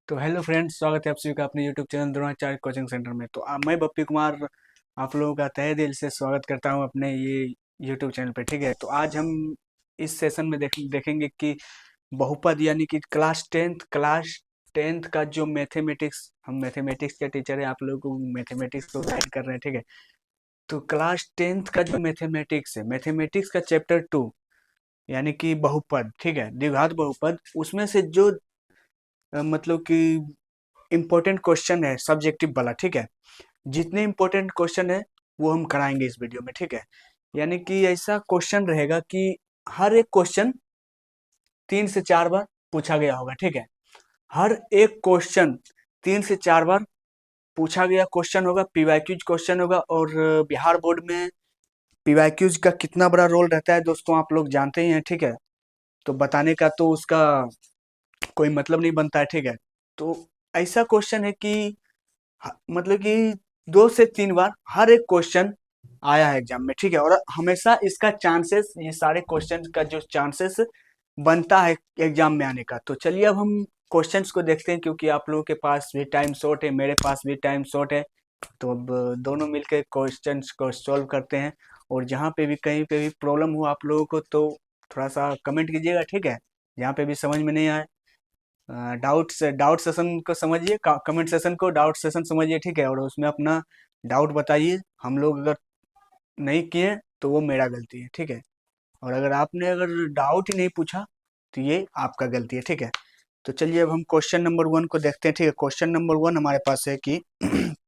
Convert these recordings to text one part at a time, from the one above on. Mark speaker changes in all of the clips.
Speaker 1: तो hello friends, स्वागत है आप सभी का अपने YouTube channel Dronacharya coaching centre में। तो मैं बप्पी कुमार आप लोगों का तहे दिल से स्वागत करता हूं अपने ये यूट्यूब चैनल पे। ठीक है, तो आज हम इस सेशन में देखेंगे कि बहुपद यानी कि क्लास टेंथ का जो मैथमेटिक्स, हम मैथमेटिक्स के टीचर है, आप लोगों को मैथमेटिक्स को गाइड कर रहे हैं। ठीक है, तो क्लास टेंथ का जो मैथमेटिक्स है, मैथमेटिक्स का चैप्टर 2 यानी कि बहुपद, ठीक है, द्विघात बहुपद, उसमें से जो मतलब कि इम्पोर्टेंट क्वेश्चन है सब्जेक्टिव वाला। ठीक है, जितने इम्पोर्टेंट क्वेश्चन है वो हम कराएंगे इस वीडियो में। ठीक है, यानी कि ऐसा क्वेश्चन रहेगा कि हर एक क्वेश्चन 3 से 4 बार पूछा गया होगा। ठीक है, हर एक क्वेश्चन 3 से 4 बार पूछा गया क्वेश्चन होगा, पीवाईक्यूज क्वेश्चन होगा। और बिहार बोर्ड में पीवाईक्यूज का कितना बड़ा रोल रहता है दोस्तों, आप लोग जानते ही हैं। ठीक है, तो बताने का तो उसका कोई मतलब नहीं बनता है। ठीक है, तो ऐसा क्वेश्चन है कि मतलब कि 2 से 3 बार हर एक क्वेश्चन आया है एग्जाम में। ठीक है, और हमेशा इसका चांसेस, ये सारे क्वेश्चन का जो चांसेस बनता है एग्जाम में आने का। तो चलिए अब हम क्वेश्चंस को देखते हैं, क्योंकि आप लोगों के पास भी टाइम शॉर्ट है, मेरे पास भी टाइम शॉर्ट है। तो अब दोनों मिलकर क्वेश्चंस को सॉल्व करते हैं। और जहाँ पे भी कहीं पे भी प्रॉब्लम हो आप लोगों को, तो थोड़ा सा कमेंट कीजिएगा। ठीक है, जहाँ पे भी समझ में नहीं आए, डाउट सेशन को समझिए, कमेंट सेशन को डाउट सेशन समझिए। ठीक है, और उसमें अपना डाउट बताइए। हम लोग अगर नहीं किए तो वो मेरा गलती है। ठीक है, और अगर डाउट ही नहीं पूछा तो ये आपका गलती है। ठीक है, तो चलिए अब हम क्वेश्चन नंबर 1 को देखते हैं। ठीक है, क्वेश्चन नंबर 1 हमारे पास है कि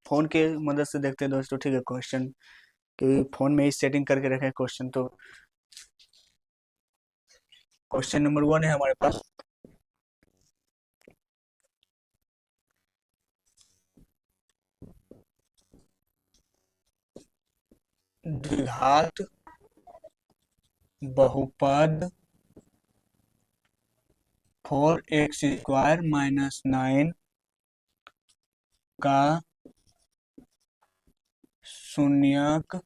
Speaker 1: फोन के मदद से देखते हैं दोस्तों। ठीक है, क्वेश्चन कि फोन में ही सेटिंग करके रखे क्वेश्चन। तो क्वेश्चन नंबर 1 है हमारे पास, द्विघात बहुपद 4x² - 9 का शून्यक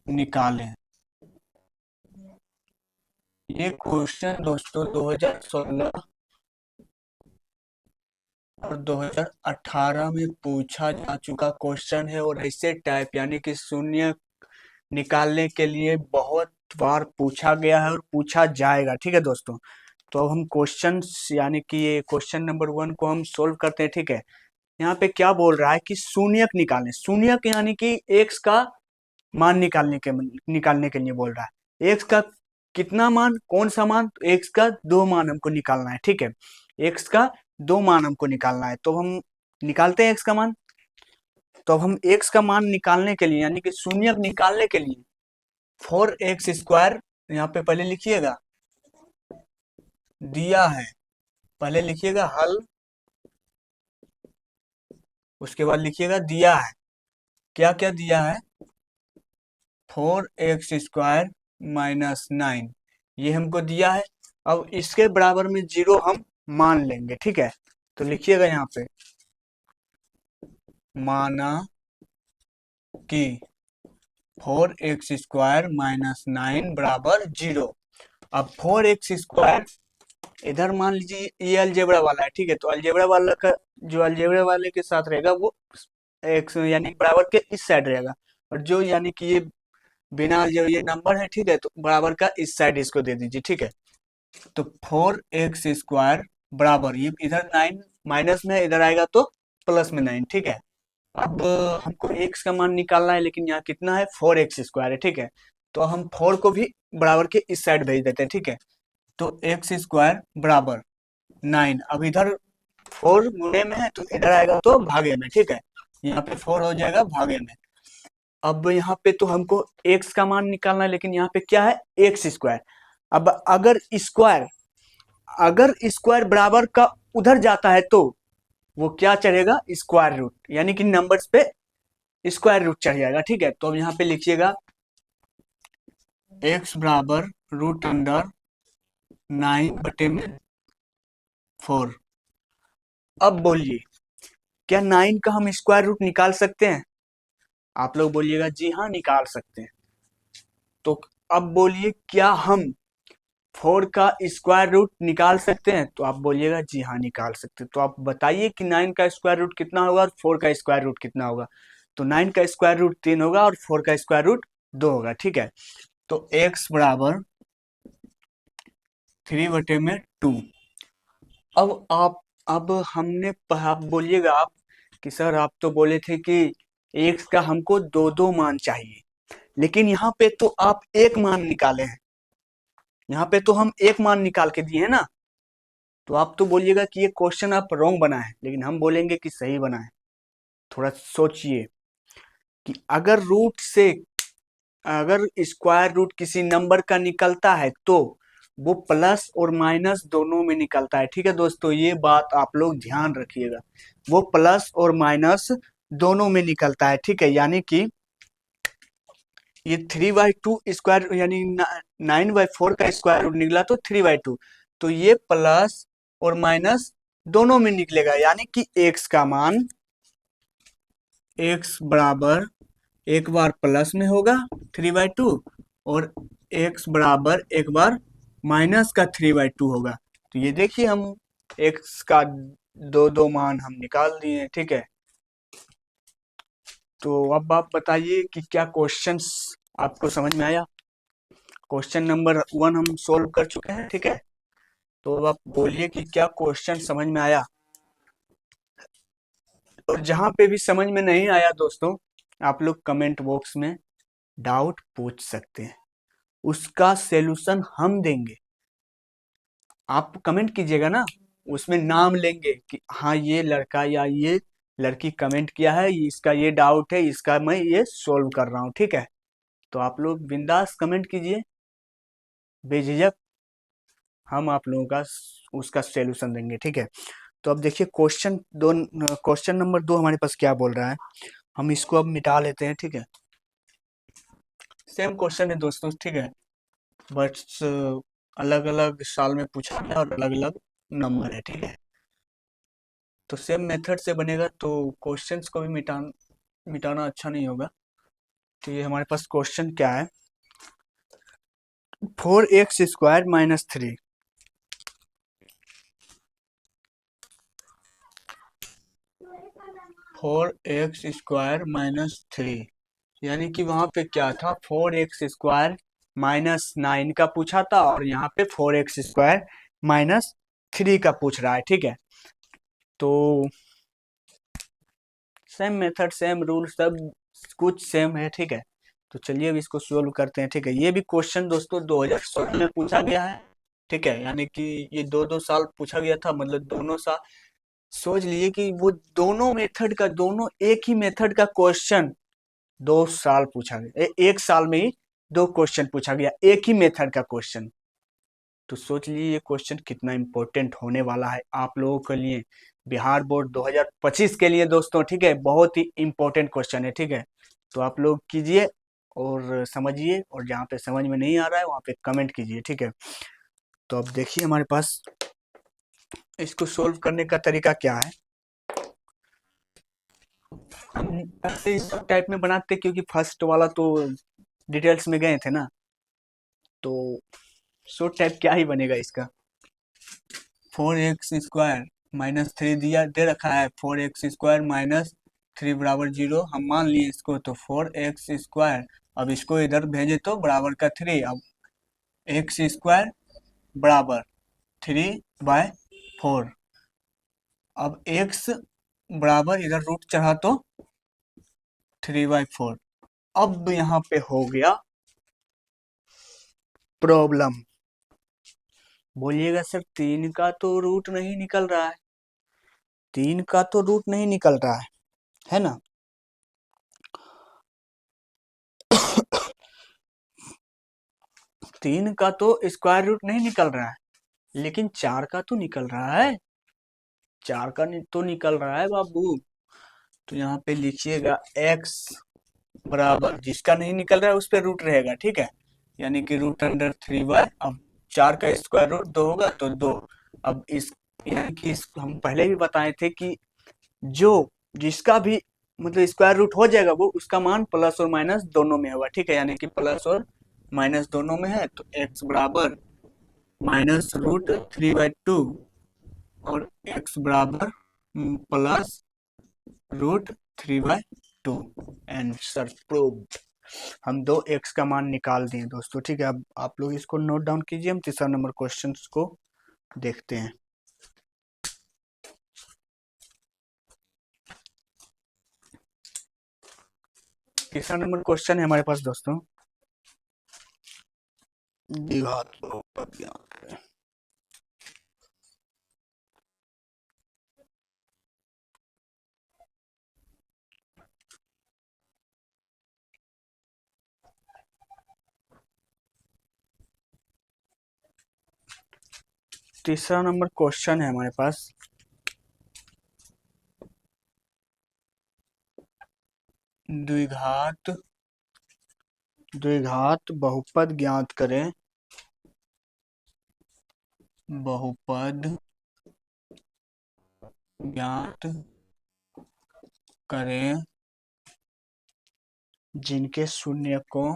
Speaker 1: निकालें। ये क्वेश्चन दोस्तों 2016 और 2018 में पूछा जा चुका क्वेश्चन है, और ऐसे टाइप यानी कि शून्य निकालने के लिए बहुत बार पूछा गया है और पूछा जाएगा। ठीक है दोस्तों, तो अब हम क्वेश्चन यानी कि ये क्वेश्चन नंबर 1 को हम सोल्व करते हैं। ठीक है, यहाँ पे क्या बोल रहा है कि शून्यक निकालें। शून्यक यानी कि एक्स का मान निकालने के लिए बोल रहा है। एक्स का कितना मान, कौन सा मान? तो एक्स का 2 मान हमको निकालना है। ठीक है, एक्स का 2 मान हमको निकालना है, तो हम निकालते हैं एक्स का मान। तो अब हम एक्स का मान निकालने के लिए यानी कि शून्यक निकालने के लिए 4x², यहाँ पे पहले लिखिएगा, दिया है, पहले लिखिएगा हल, उसके बाद लिखिएगा दिया है। क्या क्या दिया है? 4x² - 9, ये हमको दिया है। अब इसके बराबर में 0 हम मान लेंगे। ठीक है, तो लिखिएगा यहाँ पे, माना कि 4x² - 9 बराबर 0। अब 4x², इधर मान लीजिए ये अलजेब्रा वाला है। ठीक है, तो अलजेब्रा वाला का जो अलजेब्रा वाले के साथ रहेगा वो एक्स यानी बराबर के इस साइड रहेगा, और जो यानी कि ये बिना अलजेब्रा ये नंबर है। ठीक है, तो बराबर का इस साइड इसको दे दीजिए। ठीक है, तो 4x² बराबर, ये इधर 9 माइनस में है, इधर आएगा तो प्लस में 9। ठीक है, अब हमको x का मान निकालना है, लेकिन यहाँ कितना है? 4x² है। ठीक है, तो हम 4 को भी बराबर के इस साइड भेज देते हैं। ठीक है, तो x² बराबर 9। अब इधर 4 गुणे में है तो इधर आएगा तो भागे में। ठीक है, यहाँ पे 4 हो जाएगा भागे में। अब यहाँ पे तो हमको x का मान निकालना है, लेकिन यहाँ पे क्या है? x²। अब अगर स्क्वायर बराबर का उधर जाता है तो वो क्या चढ़ेगा? स्क्वायर रूट, यानी कि नंबर्स पे स्क्वायर रूट चढ़ जाएगा। ठीक है, तो अब यहाँ पे लिखिएगा x बराबर √9/4। अब बोलिए, क्या 9 का हम स्क्वायर रूट निकाल सकते हैं? आप लोग बोलिएगा जी हाँ निकाल सकते हैं। तो अब बोलिए, क्या हम 4 का स्क्वायर रूट निकाल सकते हैं? तो आप बोलिएगा जी हाँ निकाल सकते हैं। तो आप बताइए कि 9 का स्क्वायर रूट कितना होगा और 4 का स्क्वायर रूट कितना होगा? तो 9 का स्क्वायर रूट 3 होगा और 4 का स्क्वायर रूट 2 होगा, ठीक है। तो x बराबर 3/2। अब आप बोलिएगा आप कि सर आप तो बोले थे कि x का हमको दो दो मान चाहिए, लेकिन यहाँ पे तो आप एक मान निकाले हैं, यहाँ पे तो हम एक मान निकाल के दिए हैं ना। तो आप तो बोलिएगा कि ये क्वेश्चन आप रॉन्ग बना है, लेकिन हम बोलेंगे कि सही बना है। थोड़ा सोचिए कि अगर स्क्वायर रूट किसी नंबर का निकलता है तो वो प्लस और माइनस दोनों में निकलता है, ठीक है दोस्तों, ये बात आप लोग ध्यान रखिएगा। वो प्लस और माइनस दोनों में निकलता है, ठीक है। यानी कि ये 3/2 स्क्वायर यानी 9/4 का स्क्वायर रूट निकला तो 3/2, तो ये प्लस और माइनस दोनों में निकलेगा, यानी कि x का मान x बराबर एक बार प्लस में होगा 3/2 और x बराबर एक बार माइनस का 3/2 होगा। तो ये देखिए हम x का दो दो मान हम निकाल दिए, ठीक है। तो अब आप बताइए कि क्या क्वेश्चंस आपको समझ में आया? क्वेश्चन नंबर 1 हम सोल्व कर चुके हैं, ठीक है। तो अब आप बोलिए कि क्या क्वेश्चन समझ में आया। और जहां पे भी समझ में नहीं आया दोस्तों, आप लोग कमेंट बॉक्स में डाउट पूछ सकते हैं, उसका सॉल्यूशन हम देंगे। आप कमेंट कीजिएगा ना, उसमें नाम लेंगे कि हाँ ये लड़का या ये लड़की कमेंट किया है, इसका ये डाउट है, इसका मैं ये सोल्व कर रहा हूँ, ठीक है। तो आप लोग बिंदास कमेंट कीजिए, बेझिझक हम आप लोगों का उसका सॉल्यूशन देंगे, ठीक है। तो अब देखिए क्वेश्चन नंबर 2 हमारे पास क्या बोल रहा है, हम इसको अब मिटा लेते हैं, ठीक है। सेम क्वेश्चन है दोस्तों, ठीक है, बट अलग अलग साल में पूछा है और अलग अलग नंबर है, ठीक है। तो सेम मेथड से बनेगा तो क्वेश्चंस को भी मिटाना अच्छा नहीं होगा। तो ये हमारे पास क्वेश्चन क्या है, 4x² - 3। 4x² - 3 यानी कि वहां पे क्या था, 4x² - 9 का पूछा था और यहाँ पे 4x² - 3 का पूछ रहा है, ठीक है। तो सेम मेथड सेम रूल सब कुछ सेम है, ठीक है। तो चलिए अब इसको सोल्व करते हैं, ठीक है। ये भी क्वेश्चन दोस्तों 2016 में पूछा गया है, ठीक है। यानी कि ये दो दो साल पूछा गया था, मतलब दोनों साल सोच लीजिए कि वो दोनों एक ही मेथड का क्वेश्चन 2 साल पूछा गया, एक साल में ही 2 क्वेश्चन पूछा गया, एक ही मेथड का क्वेश्चन। तो सोच लीजिए ये क्वेश्चन कितना इंपॉर्टेंट होने वाला है आप लोगों के लिए, बिहार बोर्ड 2025 के लिए दोस्तों, ठीक है। बहुत ही इंपॉर्टेंट क्वेश्चन है, ठीक है। तो आप लोग कीजिए और समझिए, और जहाँ पे समझ में नहीं आ रहा है वहाँ पे कमेंट कीजिए, ठीक है। तो अब देखिए हमारे पास इसको सोल्व करने का तरीका क्या है। हम ऐसे इस टाइप में बनाते क्योंकि फर्स्ट वाला तो डिटेल्स में गए थे ना, तो शॉर्ट टाइप क्या ही बनेगा इसका। 4x² - 3 दिया दे रखा है, 4x² - 3 बराबर 0 हम मान लिए इसको, तो 4x², अब इसको इधर भेजे तो बराबर का 3, अब x² बराबर 3/4, अब x बराबर इधर रूट चढ़ा तो 3/4। अब यहाँ पे हो गया प्रॉब्लम, बोलिएगा सर 3 का तो रूट नहीं निकल रहा है, 3 का तो रूट नहीं निकल रहा है ना। तीन का तो स्क्वायर रूट नहीं निकल रहा है, लेकिन 4 का तो निकल रहा है, 4 का तो निकल रहा है बाबू। तो यहाँ पे लिखिएगा x बराबर, जिसका नहीं निकल रहा है उस पर रूट रहेगा, ठीक है। यानी कि √3/, अब 4 का स्क्वायर रूट 2 होगा तो 2। अब इस यानी कि हम पहले भी बताए थे कि जो जिसका भी मतलब स्क्वायर रूट हो जाएगा वो उसका मान प्लस और माइनस दोनों में होगा, ठीक है। यानी कि प्लस और माइनस दोनों में है, तो x बराबर -√3/2 और x बराबर +√3/2। Answer proved. हम दो x का मान निकाल दिए दोस्तों, ठीक है। अब आप लोग इसको नोट डाउन कीजिए, हम तीसरा नंबर क्वेश्चन को देखते हैं। तीसरा नंबर क्वेश्चन है हमारे पास दोस्तों, द्विघात बहुपद ज्ञात करें। तीसरा नंबर क्वेश्चन है हमारे पास, द्विघात बहुपद ज्ञात करें। बहुपद ज्ञात करें जिनके शून्यकों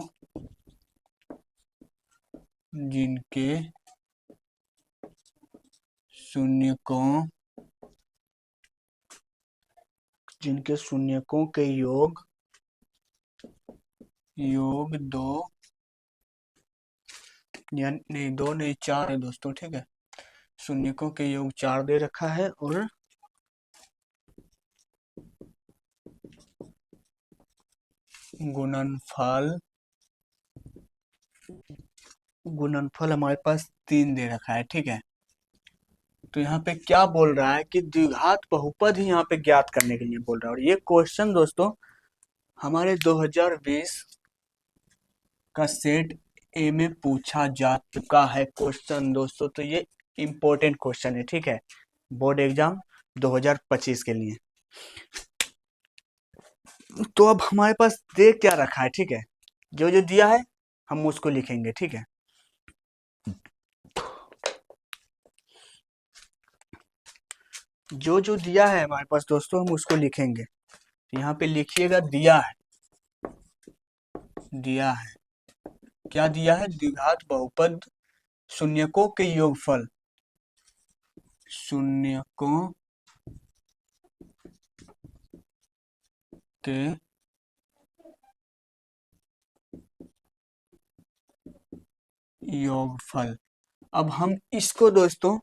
Speaker 1: के योग दो, यानी नहीं दो नहीं 4 है दोस्तों, ठीक है। शून्यकों के योग 4 दे रखा है और गुणनफल हमारे पास 3 दे रखा है, ठीक है। तो यहाँ पे क्या बोल रहा है कि द्विघात बहुपद ही यहाँ पे ज्ञात करने के लिए बोल रहा है। और ये क्वेश्चन दोस्तों हमारे 2020 का सेट ए में पूछा जा चुका है क्वेश्चन दोस्तों। तो ये इंपॉर्टेंट क्वेश्चन है, ठीक है, बोर्ड एग्जाम 2025 के लिए। तो अब हमारे पास दे क्या रखा है, ठीक है, जो जो दिया है हम उसको लिखेंगे, ठीक है। जो जो दिया है हमारे पास दोस्तों हम उसको लिखेंगे। यहाँ पे लिखिएगा दिया है क्या दिया है, द्विघात बहुपद शून्यकों के योगफल, शून्यकों के योगफल। अब हम इसको दोस्तों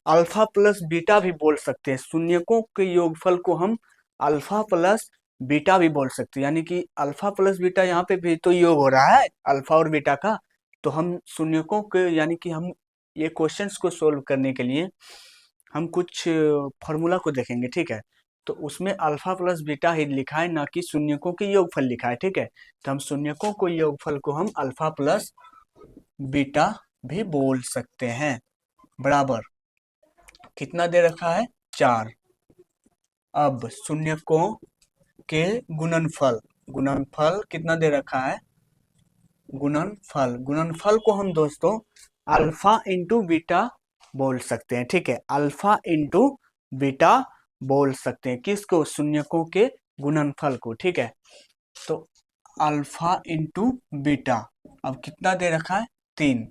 Speaker 1: अल्फा प्लस बीटा भी बोल सकते हैं। शून्यकों के योगफल को हम अल्फा प्लस बीटा भी बोल सकते हैं, यानी कि अल्फा प्लस बीटा यहाँ पे भी तो योग हो रहा है अल्फा और बीटा का। तो हम शून्यकों के, यानी कि हम ये क्वेश्चंस को सोल्व करने के लिए हम कुछ फॉर्मूला को देखेंगे, ठीक है। तो उसमें अल्फा प्लस बीटा ही लिखा है, ना कि शून्यकों के योगफल लिखा है, ठीक है। तो हम शून्यकों को योगफल को हम अल्फा प्लस बीटा भी बोल सकते हैं। बराबर कितना दे रखा है, 4। अब शून्यकों के गुणनफल कितना दे रखा है, गुणनफल को हम दोस्तों अल्फा इंटू बीटा बोल सकते हैं, ठीक है। अल्फा इंटू बीटा बोल सकते हैं किसको, शून्यकों के गुणनफल को, ठीक है। तो अल्फा इंटू बीटा अब कितना दे रखा है, 3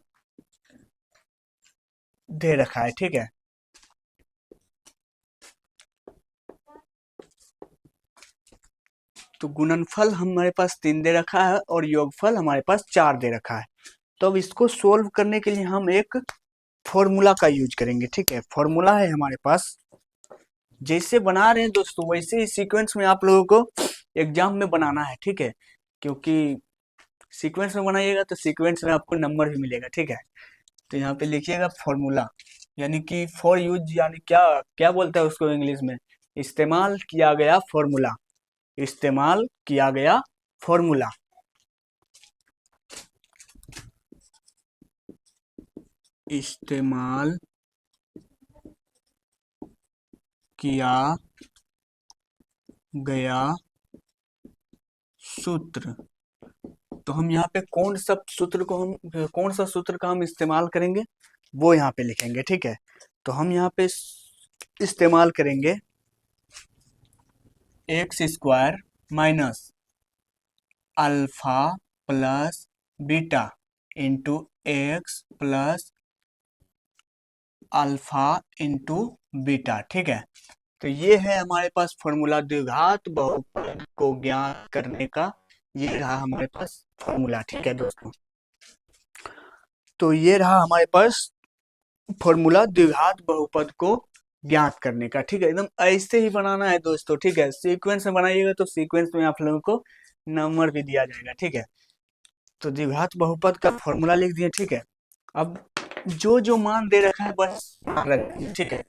Speaker 1: दे रखा है, ठीक है। तो गुणनफल हमारे पास 3 दे रखा है और योगफल हमारे पास 4 दे रखा है। तो अब इसको सोल्व करने के लिए हम एक फॉर्मूला का यूज करेंगे, ठीक है। फॉर्मूला है हमारे पास, जैसे बना रहे हैं दोस्तों वैसे ही सीक्वेंस में आप लोगों को एग्जाम में बनाना है, ठीक है। क्योंकि सीक्वेंस में बनाइएगा तो सीक्वेंस में आपको नंबर भी मिलेगा, ठीक है। तो यहाँ पे लिखिएगा फॉर्मूला, यानी कि फॉर यूज, यानी क्या क्या बोलते हैं उसको इंग्लिश में, इस्तेमाल किया गया फॉर्मूला, इस्तेमाल किया गया फॉर्मूला। इस्तेमाल किया गया सूत्र। तो हम यहाँ पे कौन सा सूत्र का हम इस्तेमाल करेंगे वो यहाँ पे लिखेंगे, ठीक है। तो हम यहाँ पे इस्तेमाल करेंगे x² minus alpha plus beta into x plus alpha into beta, ठीक है। तो ये है हमारे पास फॉर्मूला द्विघात बहुपद को ज्ञात करने का। ये रहा हमारे पास फॉर्मूला, ठीक है दोस्तों। तो ये रहा हमारे पास फॉर्मूला द्विघात बहुपद को ज्ञात करने का, ठीक है। एकदम ऐसे ही बनाना है दोस्तों, ठीक है। सीक्वेंस में बनाइएगा तो सीक्वेंस में आप लोगों को नंबर भी दिया जाएगा, ठीक है। तो द्विघात बहुपद का फॉर्मूला लिख दिए, ठीक है। अब जो जो मान दे रखा है बस रखिए, ठीक है।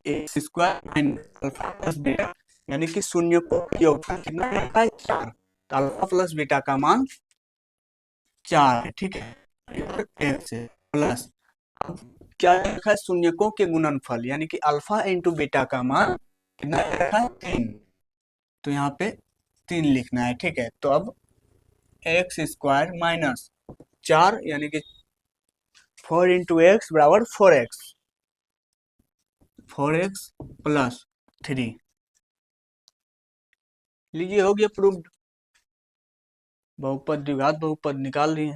Speaker 1: X square minus alpha plus beta, यानी कि शून्य को योगफल कितना रखा है, 4। तो अल्फा प्लस बीटा का मान 4 है, ठीक है। एक्स है प्लस, अब क्या रखा है, शून्यकों के गुणनफल, यानी कि अल्फा इंटू बीटा का मान कितना रखा है, 3। तो यहाँ पे 3 लिखना है, ठीक है। तो अब एक्स स्क्वायर माइनस 4, यानी कि 4 इंटू एक्स बराबर 4x, 4x प्लस 3। लीजिए हो गया प्रूव्ड। बहुपद द्विघात बहुपद निकाल लिए।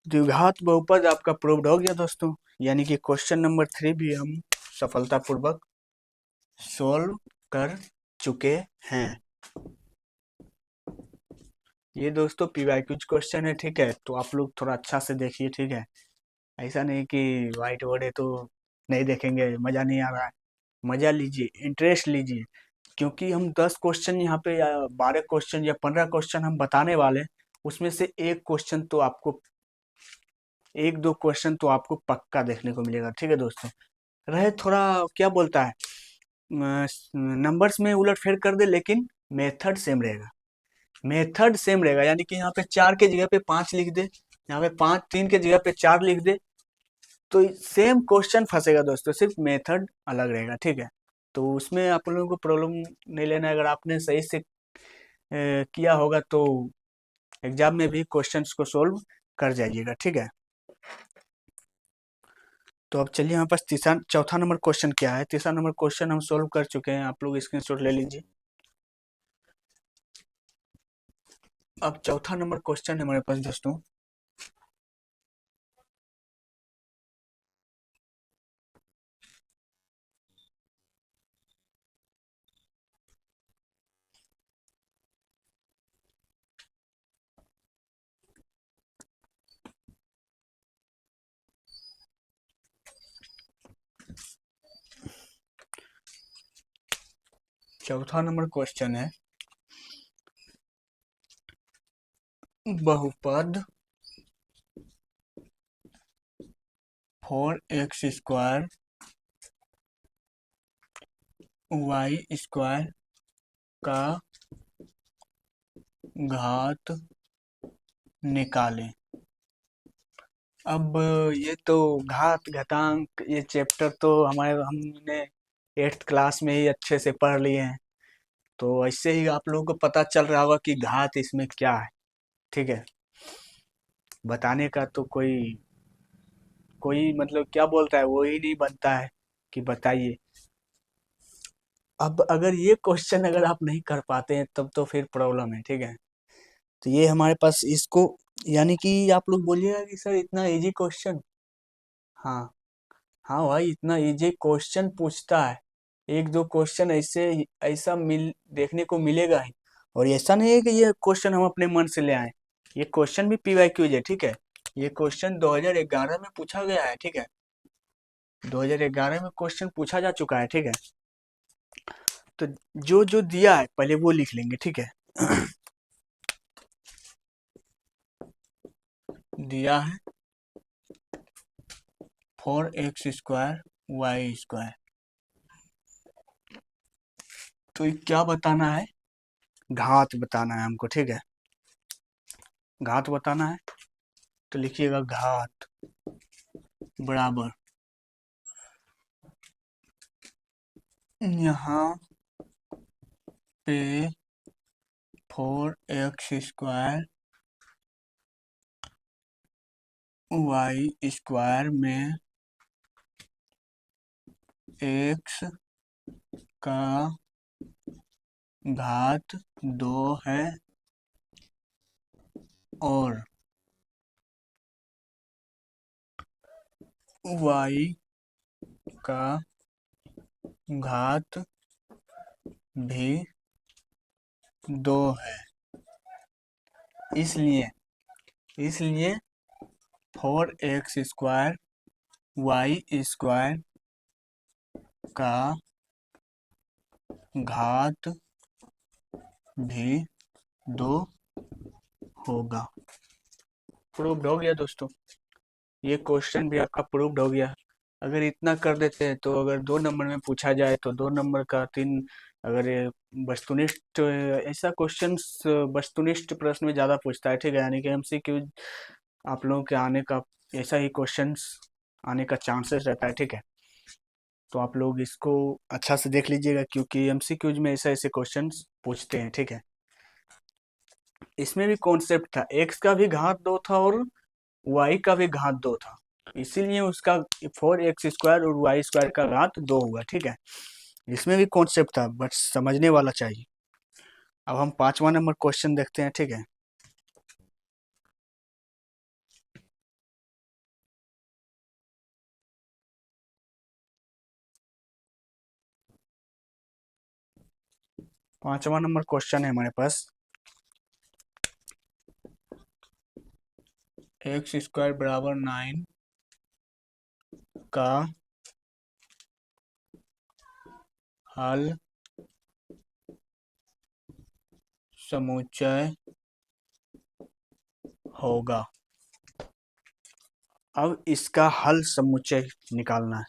Speaker 1: द्विघात बहुपद आपका प्रूव्ड हो गया दोस्तों, यानी कि क्वेश्चन नंबर 3 भी हम सफलतापूर्वक सोल्व कर चुके हैं। ये दोस्तों पीवाईक्यूज क्वेश्चन है, ठीक है। तो आप लोग थोड़ा अच्छा से देखिए, ठीक है। ऐसा नहीं कि व्हाइट बोर्ड है तो नहीं देखेंगे, मजा नहीं आ रहा है। मजा लीजिए, इंटरेस्ट लीजिए, क्योंकि हम 10 क्वेश्चन यहाँ पे या 12 क्वेश्चन या 15 क्वेश्चन हम बताने वाले हैं। उसमें से एक क्वेश्चन तो आपको, एक दो क्वेश्चन तो आपको पक्का देखने को मिलेगा, ठीक है दोस्तों। रहे थोड़ा क्या बोलता है, नंबर्स में उलटफेर कर दे, लेकिन मेथड सेम रहेगा। मेथड सेम रहेगा, यानी कि यहाँ पे 4 के जगह पे 5 लिख दे, यहाँ पे 5 3 के जगह पे 4 लिख दे, तो सेम क्वेश्चन फंसेगा दोस्तों, सिर्फ मेथड अलग रहेगा, ठीक है। तो उसमें आप लोगों को प्रॉब्लम नहीं लेना है। अगर आपने सही से किया होगा तो एग्जाम में भी क्वेश्चंस को सोल्व कर जाइएगा, ठीक है। तो अब चलिए हमारे पास तीसरा चौथा नंबर क्वेश्चन क्या है। तीसरा नंबर क्वेश्चन हम सोल्व कर चुके हैं, आप लोग स्क्रीनशॉट ले लीजिए। अब चौथा नंबर क्वेश्चन है हमारे पास दोस्तों। चौथा नंबर क्वेश्चन है, बहुपद 4x स्क्वायर वाई स्क्वायर का घात निकालें। अब ये तो घात घातांक, ये चैप्टर तो हमारे हमने 8th क्लास में ही अच्छे से पढ़ लिए हैं। तो ऐसे ही आप लोगों को पता चल रहा होगा कि घात इसमें क्या है, ठीक है। बताने का तो कोई कोई मतलब क्या बोलता है, वो ही नहीं बनता है कि बताइए। अब अगर ये क्वेश्चन अगर आप नहीं कर पाते हैं तब तो फिर प्रॉब्लम है, ठीक है। तो ये हमारे पास इसको, यानी कि आप लोग बोलिएगा कि सर इतना इजी क्वेश्चन। हाँ, हाँ भाई, इतना इजी क्वेश्चन पूछता है। एक दो क्वेश्चन ऐसे ऐसा देखने को मिलेगा ही। और ऐसा नहीं है कि ये क्वेश्चन हम अपने मन से ले आए। ये क्वेश्चन भी पीवाईक्यूज है, ठीक है। ये क्वेश्चन 2011 में पूछा गया है, ठीक है। 2011 में क्वेश्चन पूछा जा चुका है, ठीक है। तो जो जो दिया है पहले वो लिख लेंगे, ठीक है। दिया है 4x स्क्वायर वाई स्क्वायर। तो ये क्या बताना है, घात बताना है हमको, ठीक है। घात बताना है, तो लिखिएगा घात बराबर, यहाँ पे 4x स्क्वायर वाई स्क्वायर में x का घात 2 है और वाई का घात भी 2 है। इसलिए इसलिए 4x² y² का घात भी 2 होगा। प्रूव्ड हो गया दोस्तों, ये क्वेश्चन भी आपका प्रूव्ड हो गया। अगर इतना कर देते हैं तो अगर 2 नंबर में पूछा जाए तो 2 नंबर का 3, अगर ये वस्तुनिष्ठ ऐसा क्वेश्चन वस्तुनिष्ठ प्रश्न में ज़्यादा पूछता है, ठीक है, यानी कि एमसीक्यू आप लोगों के आने का ऐसा ही क्वेश्चंस आने का चांसेस रहता है, ठीक है। तो आप लोग इसको अच्छा से देख लीजिएगा क्योंकि एमसीक्यूज में ऐसे ऐसे क्वेश्चंस पूछते हैं, ठीक है। इसमें भी कॉन्सेप्ट था, एक्स का भी घात 2 था और वाई का भी घात 2 था, इसीलिए उसका 4x² और y² का घात 2 हुआ, ठीक है। इसमें भी कॉन्सेप्ट था बट समझने वाला चाहिए। अब हम 5वां नंबर क्वेश्चन देखते हैं, ठीक है। 5वां नंबर क्वेश्चन है हमारे पास, x² बराबर 9 का हल समुच्चय होगा। अब इसका हल समुच्चय निकालना है,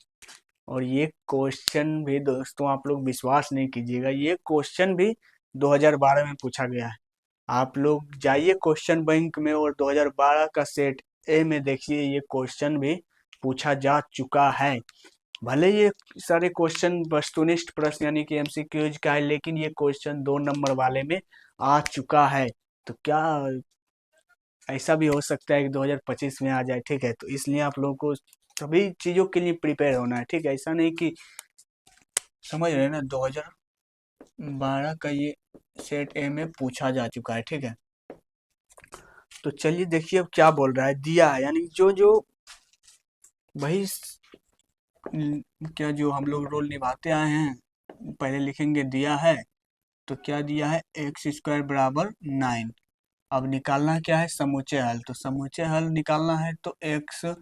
Speaker 1: और ये क्वेश्चन भी दोस्तों आप लोग विश्वास नहीं कीजिएगा, ये क्वेश्चन भी 2012 में पूछा गया है। आप लोग जाइए क्वेश्चन बैंक में और 2012 का सेट ए में देखिए, ये क्वेश्चन भी पूछा जा चुका है। भले ये सारे क्वेश्चन वस्तुनिष्ठ प्रश्न यानी कि एमसीक्यूज का है, लेकिन ये क्वेश्चन 2 नंबर वाले में आ चुका है। तो क्या ऐसा भी हो सकता है कि 2025 में आ जाए, ठीक है। तो इसलिए आप लोगों को सभी चीज़ों के लिए प्रिपेयर होना है, ठीक है। ऐसा नहीं कि, समझ रहे हैं ना, 2012 का ये सेट ए में पूछा जा चुका है, ठीक है। तो चलिए देखिए अब क्या बोल रहा है, दिया है यानी जो जो वही क्या जो हम लोग रोल निभाते आए हैं, पहले लिखेंगे दिया है। तो क्या दिया है, x² बराबर 9। अब निकालना क्या है, समूचे हल। तो समूचे हल निकालना है तो x²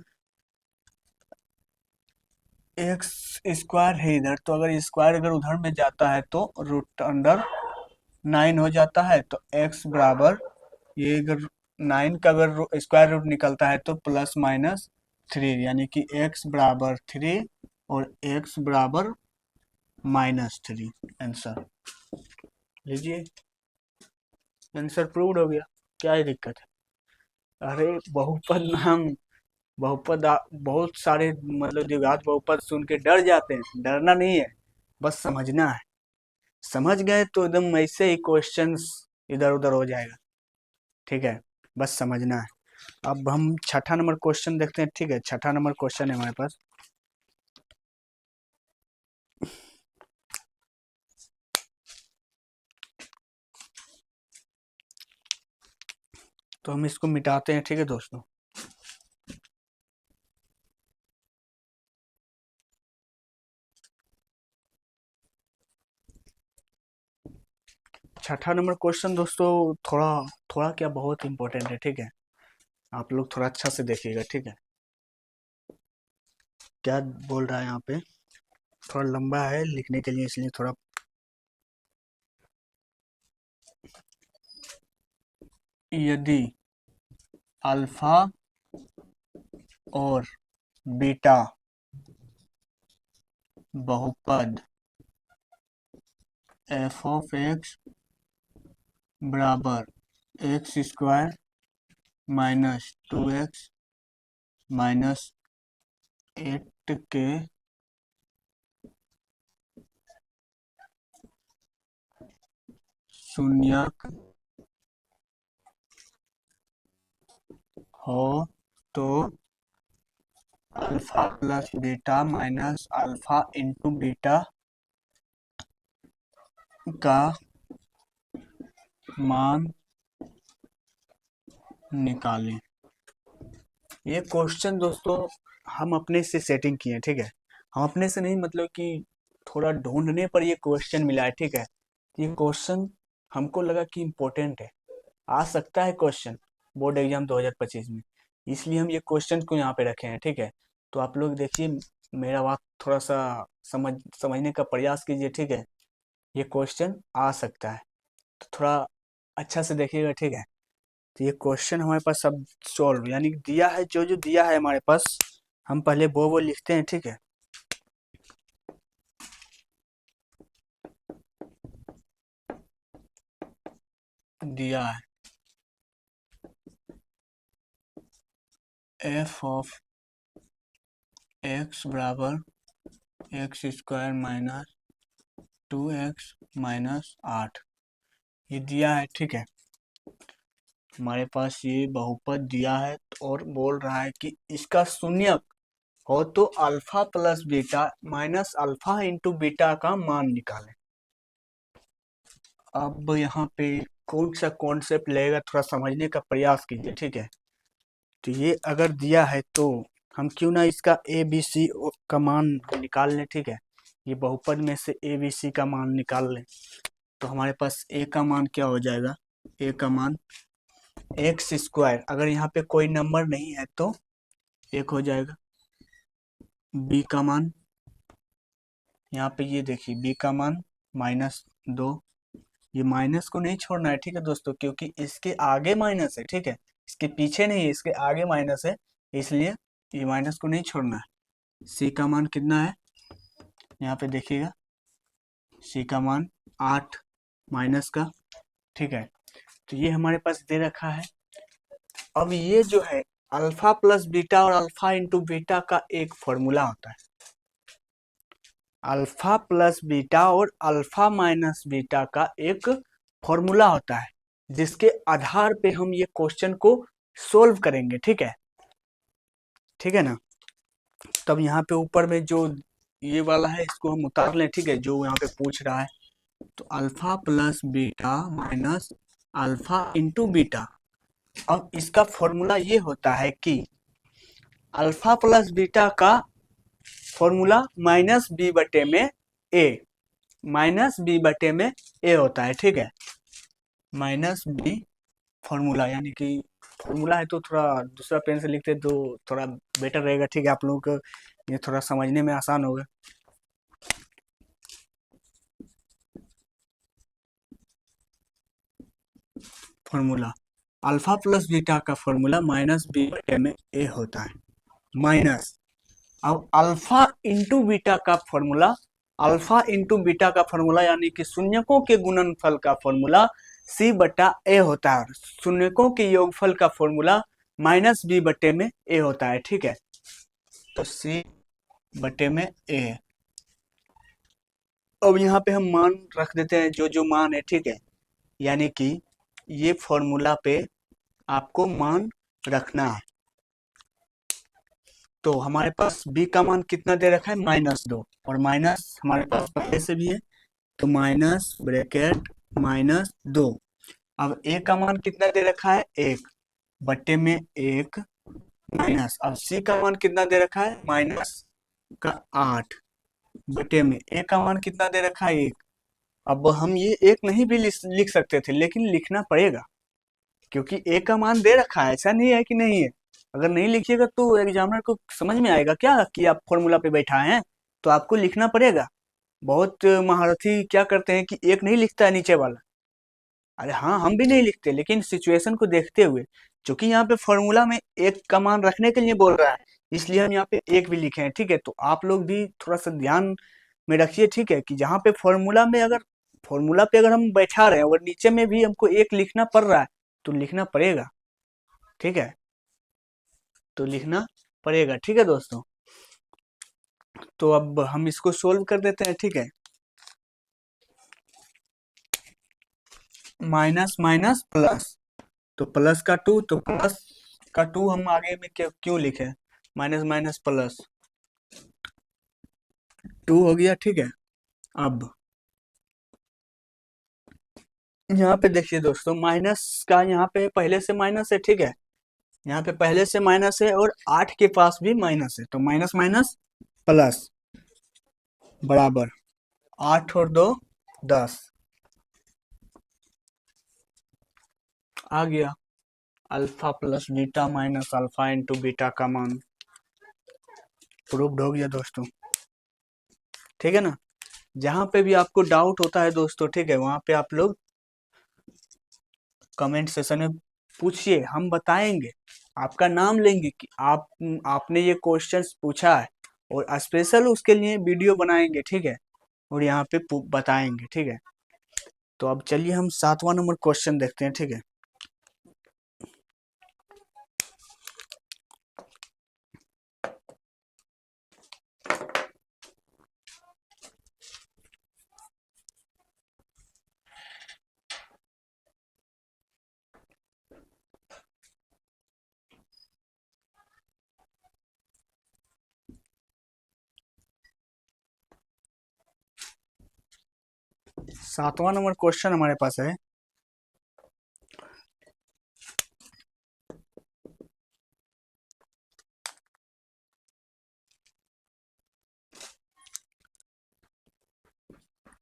Speaker 1: है इधर, तो अगर स्क्वायर अगर उधर में जाता है तो √9 हो जाता है। तो x बराबर, ये अगर 9 का अगर स्क्वायर रूट निकलता है तो +-3, यानी कि x बराबर 3 और x बराबर -3। आंसर लीजिए, आंसर प्रूव्ड हो गया। क्या ही दिक्कत है, अरे बहुपद नाम, बहुत सारे मतलब द्विघात बहुपद सुन के डर जाते हैं, डरना नहीं है, बस समझना है। समझ गए तो एकदम ऐसे ही क्वेश्चंस इधर उधर हो जाएगा, ठीक है, बस समझना है। अब हम 6ठा नंबर क्वेश्चन देखते हैं, ठीक है। 6ठा नंबर क्वेश्चन है हमारे पास, तो हम इसको मिटाते हैं, ठीक है दोस्तों। छठा नंबर क्वेश्चन दोस्तों थोड़ा थोड़ा क्या बहुत इंपॉर्टेंट है, ठीक है। आप लोग थोड़ा अच्छा से देखिएगा, ठीक है। क्या बोल रहा है यहाँ पे, थोड़ा लंबा है लिखने के लिए, इसलिए थोड़ा, यदि अल्फा और बीटा बहुपद f(x) बराबर x² -2x -8 के शून्यक हो तो alpha plus beta minus alpha into beta का मान निकालें। ये क्वेश्चन दोस्तों हम अपने से सेटिंग किए हैं, ठीक है। हम अपने से नहीं, मतलब कि थोड़ा ढूंढने पर ये क्वेश्चन मिला है, ठीक है। ये क्वेश्चन हमको लगा कि इम्पोर्टेंट है, आ सकता है क्वेश्चन बोर्ड एग्जाम 2025 में, इसलिए हम ये क्वेश्चन को यहाँ पे रखे हैं, ठीक है। तो आप लोग देखिए, मेरा बात थोड़ा सा समझने का प्रयास कीजिए, ठीक है। ये क्वेश्चन आ सकता है, तो थोड़ा अच्छा से देखिएगा, ठीक है। तो ये क्वेश्चन हमारे पास सब सॉल्व यानी कि दिया है, जो जो दिया है हमारे पास, हम पहले वो लिखते हैं, ठीक है। दिया है एफ ऑफ एक्स बराबर x square minus 2x minus 8, ये दिया है, ठीक है। हमारे पास ये बहुपद दिया है और बोल रहा है कि इसका शून्यक हो तो alpha plus beta minus alpha into beta का मान निकालें। अब यहाँ पे कौन सा कॉन्सेप्ट लगेगा, थोड़ा समझने का प्रयास कीजिए, ठीक है। तो ये अगर दिया है तो हम क्यों ना इसका ए बी सी का मान निकाल लें, ठीक है। ये बहुपद में से ए बी सी का मान निकाल लें, तो हमारे पास ए का मान क्या हो जाएगा, ए का मान एक्स स्क्वायर, अगर यहाँ पे कोई नंबर नहीं है तो एक हो जाएगा। बी का मान, यहाँ पे ये देखिए बी का मान -2, ये माइनस को नहीं छोड़ना है, ठीक है दोस्तों, क्योंकि इसके आगे माइनस है, ठीक है। इसके पीछे नहीं है, इसके आगे माइनस है, इसलिए ये माइनस को नहीं छोड़ना है। सी का मान कितना है, यहाँ पे देखिएगा, सी का मान 8 माइनस का, ठीक है। तो ये हमारे पास दे रखा है। अब ये जो है अल्फा प्लस बीटा और अल्फा इंटू बीटा का एक फॉर्मूला होता है, अल्फा प्लस बीटा और अल्फा माइनस बीटा का एक फॉर्मूला होता है, जिसके आधार पे हम ये क्वेश्चन को सोल्व करेंगे, ठीक है, ठीक है ना। तब यहाँ पे ऊपर में जो ये वाला है इसको हम उतार लें, ठीक है, जो यहाँ पे पूछ रहा है। तो alpha plus beta minus alpha into beta, अब इसका फॉर्मूला ये होता है कि अल्फा प्लस बीटा का फॉर्मूला माइनस बी बटे में ए, माइनस बी बटे में ए होता है, ठीक है। माइनस बी फॉर्मूला, यानी कि फॉर्मूला है तो थोड़ा दूसरा पेन से लिखते तो थोड़ा बेटर रहेगा, ठीक है, आप लोगों को ये थोड़ा समझने में आसान होगा। फॉर्मूला अल्फा प्लस बीटा का फॉर्मूला माइनस बी बटे में ए होता है, माइनस, अब अल्फा इंटू बीटा का फॉर्मूला, अल्फा इंटू बीटा का फॉर्मूला यानी कि शून्यकों के गुणनफल का फॉर्मूला सी बटा ए होता है, शून्यकों के योगफल का फॉर्मूला माइनस बी बटे में ए होता है, ठीक है। तो सी बटे में ए, अब यहाँ पे हम मान रख देते हैं, जो जो मान है, ठीक है, यानी कि ये फॉर्मूला पे आपको मान रखना है। तो हमारे पास b का मान कितना दे रखा है, -2, और माइनस हमारे पास पहले से भी है, तो माइनस ब्रैकेट -2। अब a का मान कितना दे रखा है, 1 बटे में 1 माइनस, अब c का मान कितना दे रखा है, -8 बटे में a का मान कितना दे रखा है, 1। अब हम ये एक नहीं भी लिख सकते थे, लेकिन लिखना पड़ेगा, क्योंकि a का मान दे रखा है, ऐसा नहीं है कि नहीं है। अगर नहीं लिखिएगा तो एग्जामिनर को समझ में आएगा क्या कि आप फॉर्मूला पे बैठा हैं, तो आपको लिखना पड़ेगा। बहुत महारथी क्या करते हैं कि एक नहीं लिखता है नीचे वाला, अरे हाँ, हम भी नहीं लिखते, लेकिन सिचुएशन को देखते हुए, क्योंकि यहाँ पे फॉर्मूला में एक का मान रखने के लिए बोल रहा है, इसलिए हम यहाँ पे एक भी लिखे हैं, ठीक है। तो आप लोग भी थोड़ा सा ध्यान में रखिए, ठीक है, कि जहाँ पे फॉर्मूला में अगर फॉर्मूला पे अगर हम बैठा रहे हैं और नीचे में भी हमको एक लिखना पड़ रहा है, तो लिखना पड़ेगा, ठीक है, तो लिखना पड़ेगा, ठीक है दोस्तों। तो अब हम इसको सोल्व कर देते हैं, ठीक है। माइनस माइनस प्लस, तो प्लस का 2, तो प्लस का 2 हम आगे में क्यों लिखे, माइनस माइनस प्लस 2 हो गया, ठीक है। अब यहाँ पे देखिए दोस्तों, माइनस का यहाँ पे पहले से माइनस है, ठीक है, यहाँ पे पहले से माइनस है और 8 के पास भी माइनस है, तो माइनस माइनस प्लस बराबर 8 और 2 10 आ गया। Alpha plus beta minus alpha into beta का मान प्रूव्ड हो गया दोस्तों, ठीक है ना। जहां पे भी आपको डाउट होता है दोस्तों, ठीक है, वहां पे आप लोग कमेंट सेशन में पूछिए, हम बताएंगे, आपका नाम लेंगे कि आपने ये क्वेश्चंस पूछा है, और स्पेशल उसके लिए वीडियो बनाएंगे, ठीक है, और यहाँ पे बताएंगे, ठीक है। तो अब चलिए हम 7वां नंबर क्वेश्चन देखते हैं, ठीक है। सातवां नंबर क्वेश्चन हमारे पास है,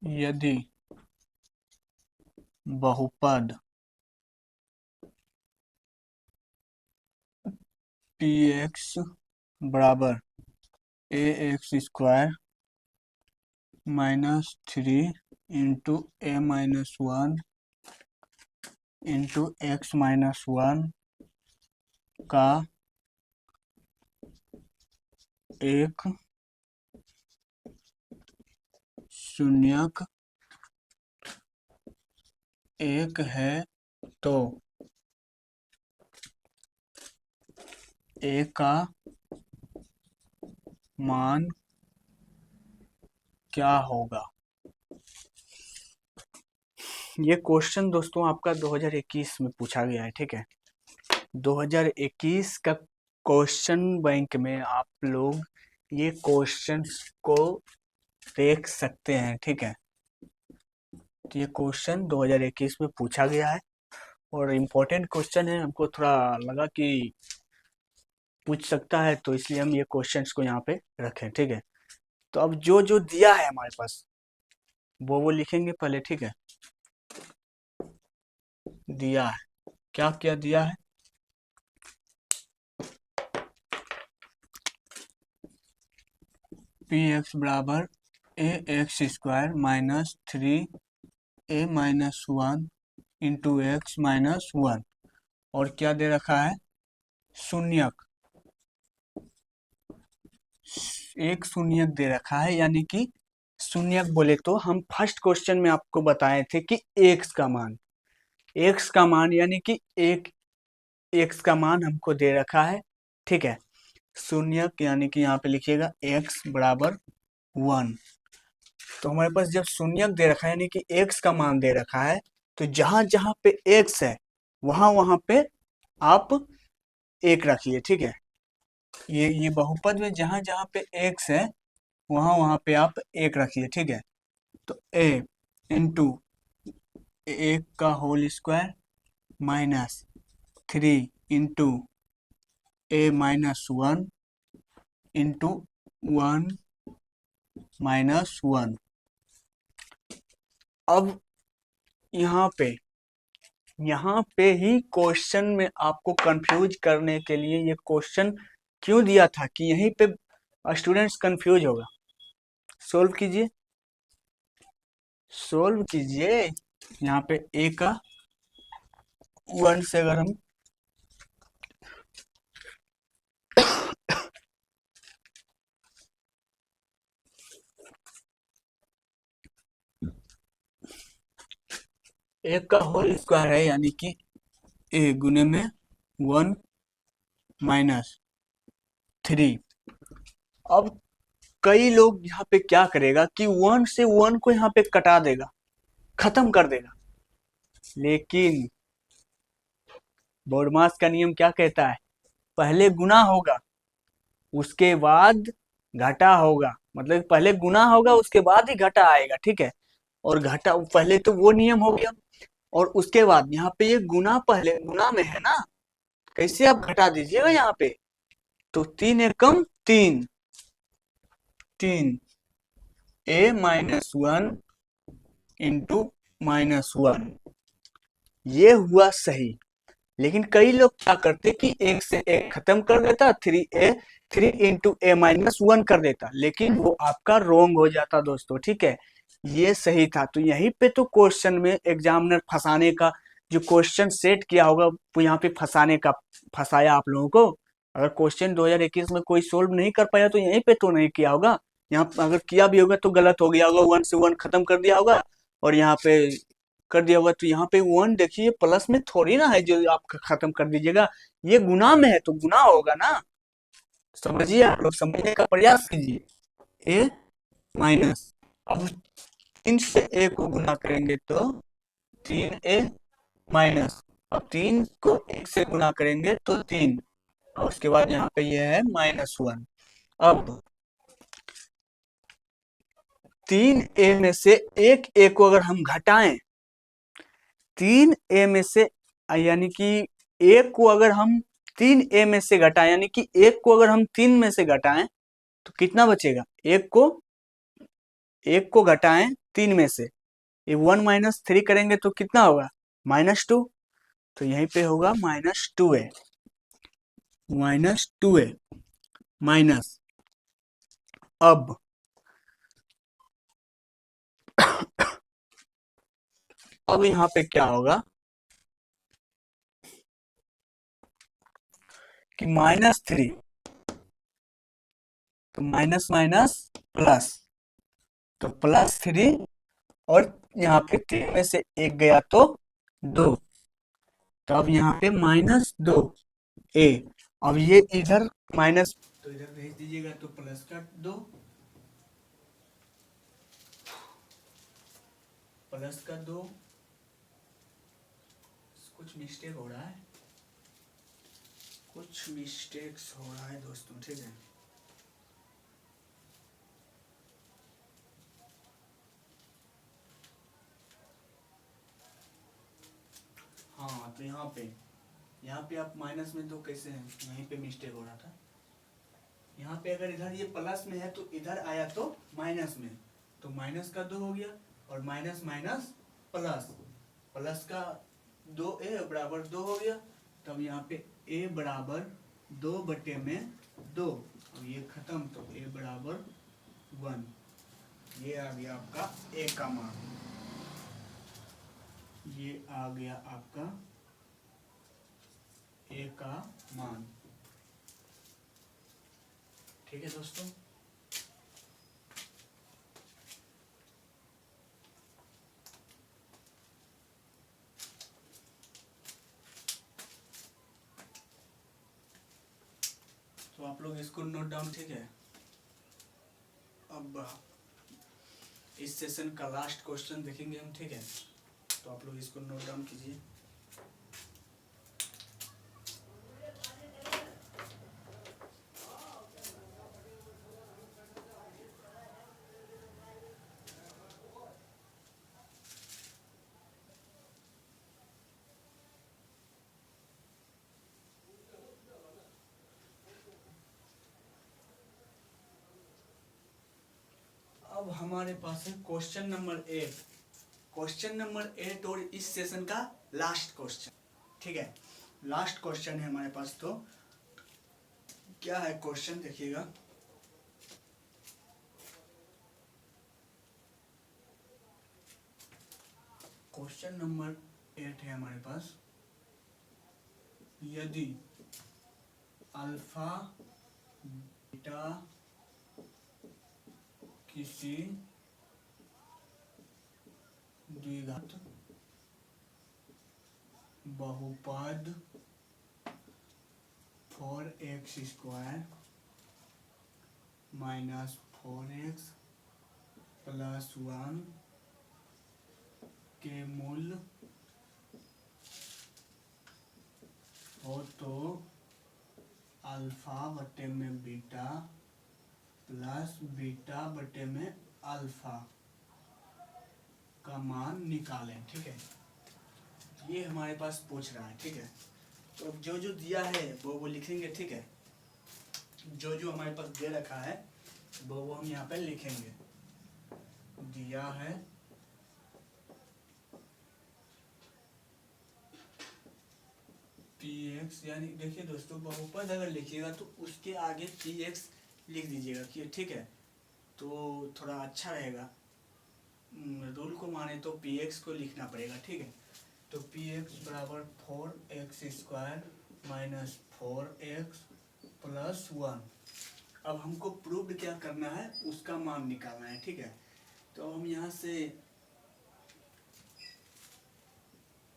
Speaker 1: यदि बहुपद पी एक्स बराबर ए एक्स स्क्वायर -3 इंटू ए -1 इंटू एक्स -1 का एक शून्यक एक है, तो ए का मान क्या होगा। ये क्वेश्चन दोस्तों आपका 2021 में पूछा गया है, ठीक है। 2021 का क्वेश्चन बैंक में आप लोग ये क्वेश्चंस को देख सकते हैं, ठीक है। तो ये क्वेश्चन 2021 में पूछा गया है और इम्पोर्टेंट क्वेश्चन है, हमको थोड़ा लगा कि पूछ सकता है, तो इसलिए हम ये क्वेश्चंस को यहाँ पे रखें, ठीक है। तो अब जो जो दिया है हमारे पास वो लिखेंगे पहले, ठीक है। दिया है, क्या क्या दिया है, पी एक्स बराबर ए एक्स स्क्वायर -3 ए -1 इंटू एक्स -1, और क्या दे रखा है, शून्यक, एक शून्यक दे रखा है, यानी कि शून्यक बोले तो हम फर्स्ट क्वेश्चन में आपको बताए थे कि एक्स का मान, एक्स का मान यानी कि एक एक्स का मान हमको दे रखा है, ठीक है। शून्यक यानी कि यहाँ पे लिखिएगा एक्स बराबर 1। तो हमारे पास जब शून्यक दे रखा है यानी कि एक्स का मान दे रखा है, तो जहां जहां पे एक्स है वहां वहां पे आप एक रखिए, ठीक है। ये बहुपद में जहां जहां पे एक्स है वहां वहां पे आप एक रखिए, ठीक है। तो ए इंटू एक का होल स्क्वायर -3 इंटू ए -1 इंटू 1 -1। अब यहाँ पे ही क्वेश्चन में आपको कंफ्यूज करने के लिए ये क्वेश्चन क्यों दिया था कि यहीं पे स्टूडेंट्स कंफ्यूज होगा। सोल्व कीजिए, सोल्व कीजिए। यहाँ पे ए का 1 से अगर हम ए का होल स्क्वायर है, यानी कि ए गुने में 1 -3। अब कई लोग यहाँ पे क्या करेगा कि 1 से 1 को यहाँ पे कटा देगा, खत्म कर देगा, लेकिन बोडमास का नियम क्या कहता है, पहले गुना होगा उसके बाद घटा होगा, मतलब पहले गुना होगा उसके बाद ही घटा आएगा, ठीक है। और घटा पहले, तो वो नियम हो गया, और उसके बाद यहाँ पे ये गुना पहले गुना में है ना, कैसे आप घटा दीजिएगा यहाँ पे, तो 3 एकम 3, 3 a माइनस 1 इंटू -1, ये हुआ सही। लेकिन कई लोग क्या करते कि एक से एक खत्म कर देता, 3 इंटू a माइनस 1 कर देता, लेकिन वो आपका रोंग हो जाता दोस्तों, ठीक है। ये सही था। तो यहीं पे तो क्वेश्चन में एग्जामिनर फंसाने का जो क्वेश्चन सेट किया होगा, वो यहाँ पे फंसाने का फंसाया आप लोगों को। अगर क्वेश्चन 2021 में कोई सोल्व नहीं कर पाया तो यहीं पे तो नहीं किया होगा, यहाँ अगर किया भी होगा तो गलत हो गया होगा, 1 से 1 खत्म कर दिया होगा और यहाँ पे कर दिया होगा। तो यहाँ पे 1 देखिए प्लस में थोड़ी ना है जो आप खत्म कर दीजिएगा, ये गुना में है तो गुना होगा ना। समझिए, आप लोग समझने का प्रयास कीजिए। ए माइनस, अब 3 से ए को गुना करेंगे तो 3a माइनस, अब 3 को 1 से गुना करेंगे तो 3, और उसके बाद यहाँ पे ये है -1। अब 3a में से एक a को अगर हम घटाएं, 3a में से यानी कि एक को अगर हम 3a में से घटाएं, यानी कि एक को अगर हम 3 में से घटाएं तो कितना बचेगा, एक को घटाएं 3 में से, ये 1 माइनस 3 करेंगे तो कितना होगा, -2। तो यहीं पे होगा -2a, -2a माइनस। अब अब यहाँ पे क्या होगा कि -3, तो माइनस माइनस प्लस, तो +3, और यहाँ पे 3 में से एक गया तो 2, तो अब यहाँ पे -2a। अब ये इधर माइनस, तो इधर भेज दीजिएगा तो प्लस का 2, प्लस का 2, कुछ मिस्टेक हो रहा है, कुछ मिस्टेक्स हो रहा है दोस्तों, ठीक है। हाँ, तो यहाँ पे आप माइनस में तो कैसे हैं, यहीं पे मिस्टेक हो रहा था। यहाँ पे अगर इधर ये प्लस में है तो इधर आया तो माइनस में, तो माइनस का 2 हो गया, और माइनस माइनस प्लस, प्लस का 2a बराबर 2 हो गया। तब यहाँ पे a बराबर 2/2, अब ये खत्म, तो a बराबर 1, ये आ गया आपका a का मान, ये आ गया आपका a का मान, ठीक है दोस्तों। तो आप लोग इसको नोट डाउन, ठीक है। अब इस सेशन का लास्ट क्वेश्चन देखेंगे हम, ठीक है। तो आप लोग इसको नोट डाउन कीजिए। अब हमारे पास है क्वेश्चन नंबर 8, क्वेश्चन नंबर 8 और इस सेशन का लास्ट क्वेश्चन, ठीक है। लास्ट क्वेश्चन है हमारे पास, तो क्या है क्वेश्चन देखिएगा। क्वेश्चन नंबर 8 है हमारे पास, यदि अल्फा बीटा किसी द्विघात बहुपद 4x² माइनस 4x प्लस 1 के मूल हो तो अल्फा बटे में बीटा प्लस बीटा बटे में अल्फा का मान निकालें, ठीक है। ये हमारे पास पूछ रहा है, ठीक है। तो अब जो जो दिया है वो लिखेंगे, ठीक है। जो जो हमारे पास दे रखा है वो हम यहाँ पे लिखेंगे। दिया है px, यानी देखिए दोस्तों, बहुपद अगर लिखिएगा तो उसके आगे px लिख दीजिएगा कि ठीक है, तो थोड़ा अच्छा रहेगा। रूल को माने तो px को लिखना पड़ेगा, ठीक है। तो px बराबर 4x² माइनस 4x प्लस 1। अब हमको प्रूव्ड क्या करना है, उसका मान निकालना है, ठीक है। तो हम यहाँ से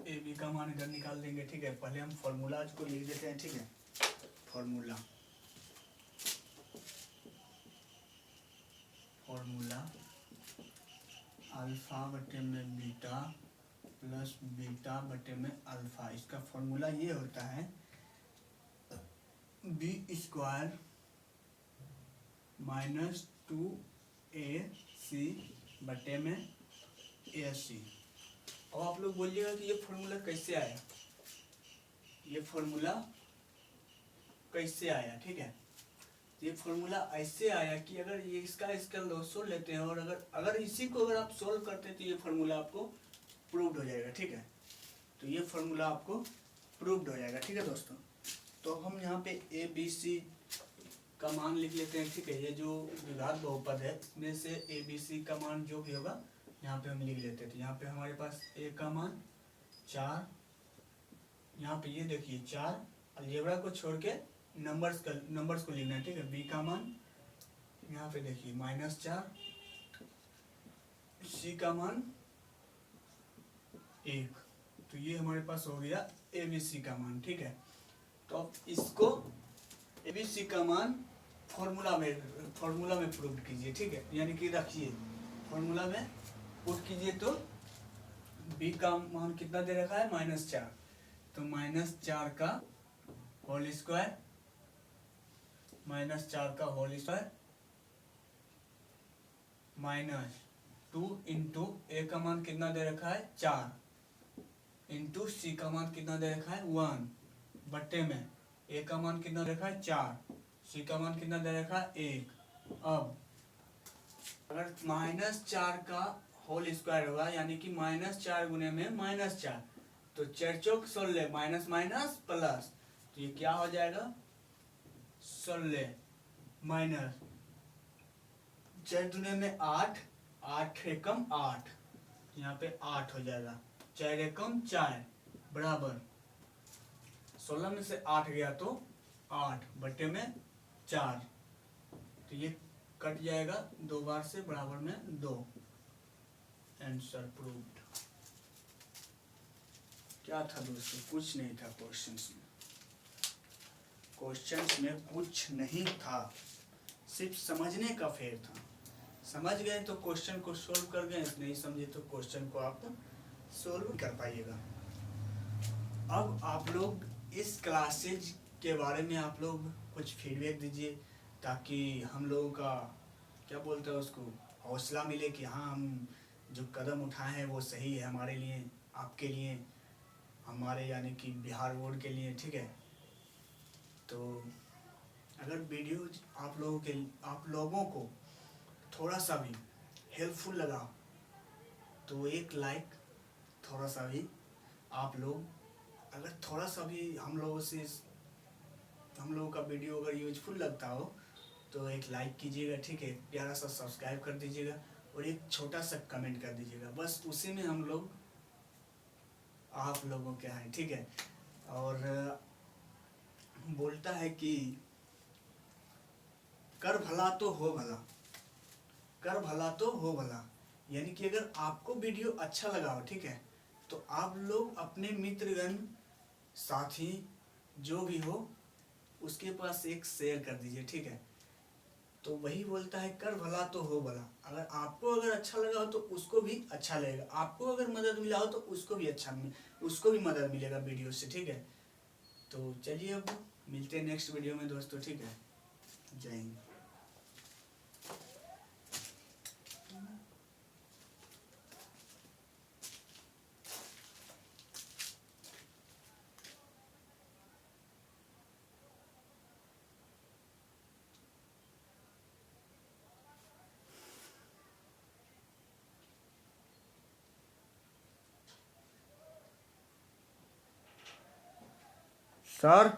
Speaker 1: ए बी का मान इधर निकाल देंगे, ठीक है। पहले हम फॉर्मूला को लिख देते हैं, ठीक है। फॉर्मूला अल्फा बटे में बीटा प्लस बीटा बटे में अल्फा। इसका फॉर्मूला ये होता है b² माइनस 2ac बटे में ac। अब आप लोग बोलिएगा कि ये फॉर्मूला कैसे आया, ये फॉर्मूला कैसे आया, ठीक है। ये फॉर्मूला ऐसे आया कि अगर ये इसका लॉसो लेते हैं और अगर इसी को अगर आप सोल्व करते हैं तो ये फॉर्मूला आपको प्रूव्ड हो जाएगा, ठीक है। तो ये फॉर्मूला आपको प्रूव्ड हो जाएगा, ठीक है दोस्तों। तो हम यहाँ पे ए बी सी का मान लिख लेते हैं, ठीक है। ये जो द्विघात बहुपद है इसमें से ए बी सी का मान जो भी होगा यहाँ पे हम लिख लेते थे। यहाँ पे हमारे पास ए का मान 4, यहाँ पे ये देखिए 4, अलजेब्रा को छोड़ के नंबर्स को लिखना है, ठीक है। बी का मान यहाँ पे देखिए -4, सी का मान 1। तो ये हमारे पास हो गया ए बी सी का मान, ठीक है। तो अब इसको ए बी सी का मान फॉर्मूला में प्रूव कीजिए, ठीक है। यानी कि रखिए फॉर्मूला में पुट कीजिए। तो बी का मान कितना दे रखा है, -4। तो -4 का होल स्क्वायर, -4 का होल स्क्वायर -2 इंटू ए का मान कितना दे रखा है 4 इंटू सी का मान कितना दे रखा है 1 बट्टे में ए का मान कितना दे रखा है 4, सी का मान कितना दे रखा है 1। अब अगर -4 का होल स्क्वायर होगा यानी कि -4 गुने में -4, तो 4 चौक 16, माइनस माइनस प्लस, तो ये क्या हो जाएगा 16 माइनस 4 दुने में 8, 8 एकम 8, यहाँ पे 8 हो जाएगा। 4 एकम 4 बराबर 16 में से 8 गया तो 8 बटे में 4, तो ये कट जाएगा 2 बार से, बराबर में 2। Answer proved. क्या था दोस्तों, कुछ नहीं था क्वेश्चंस में कुछ नहीं था, सिर्फ समझने का फेर था। समझ गए तो क्वेश्चन को सोल्व कर गए, नहीं समझे तो क्वेश्चन को आप सोल्व कर पाइएगा। अब आप लोग इस क्लासेज के बारे में आप लोग कुछ फीडबैक दीजिए, ताकि हम लोगों का क्या बोलते हैं उसको हौसला मिले कि हाँ हम जो कदम उठाए हैं वो सही है हमारे लिए, आपके लिए, हमारे यानी कि बिहार बोर्ड के लिए, ठीक है। तो अगर वीडियो आप लोगों को थोड़ा सा भी हेल्पफुल लगा तो एक लाइक, थोड़ा सा भी आप लोग अगर थोड़ा सा भी हम लोगों का वीडियो अगर यूजफुल लगता हो तो एक लाइक कीजिएगा, ठीक है। प्यारा सा सब्सक्राइब कर दीजिएगा और एक छोटा सा कमेंट कर दीजिएगा, बस उसी में हम लोग आप लोगों के हैं, ठीक है। और बोलता है कि कर भला तो हो भला, कर भला तो हो भला, यानी कि अगर आपको वीडियो अच्छा लगा हो, ठीक है, तो आप लोग अपने मित्रगण, साथी जो भी हो उसके पास एक शेयर कर दीजिए, ठीक है। तो वही बोलता है कर भला तो हो भला। अगर आपको अगर अच्छा लगा हो तो उसको भी अच्छा लगेगा, आपको अगर मदद मिला हो तो उसको भी मदद मिलेगा वीडियो से, ठीक है। तो चलिए अब मिलते हैं नेक्स्ट वीडियो में दोस्तों, ठीक है। जय हिंद।
Speaker 2: सर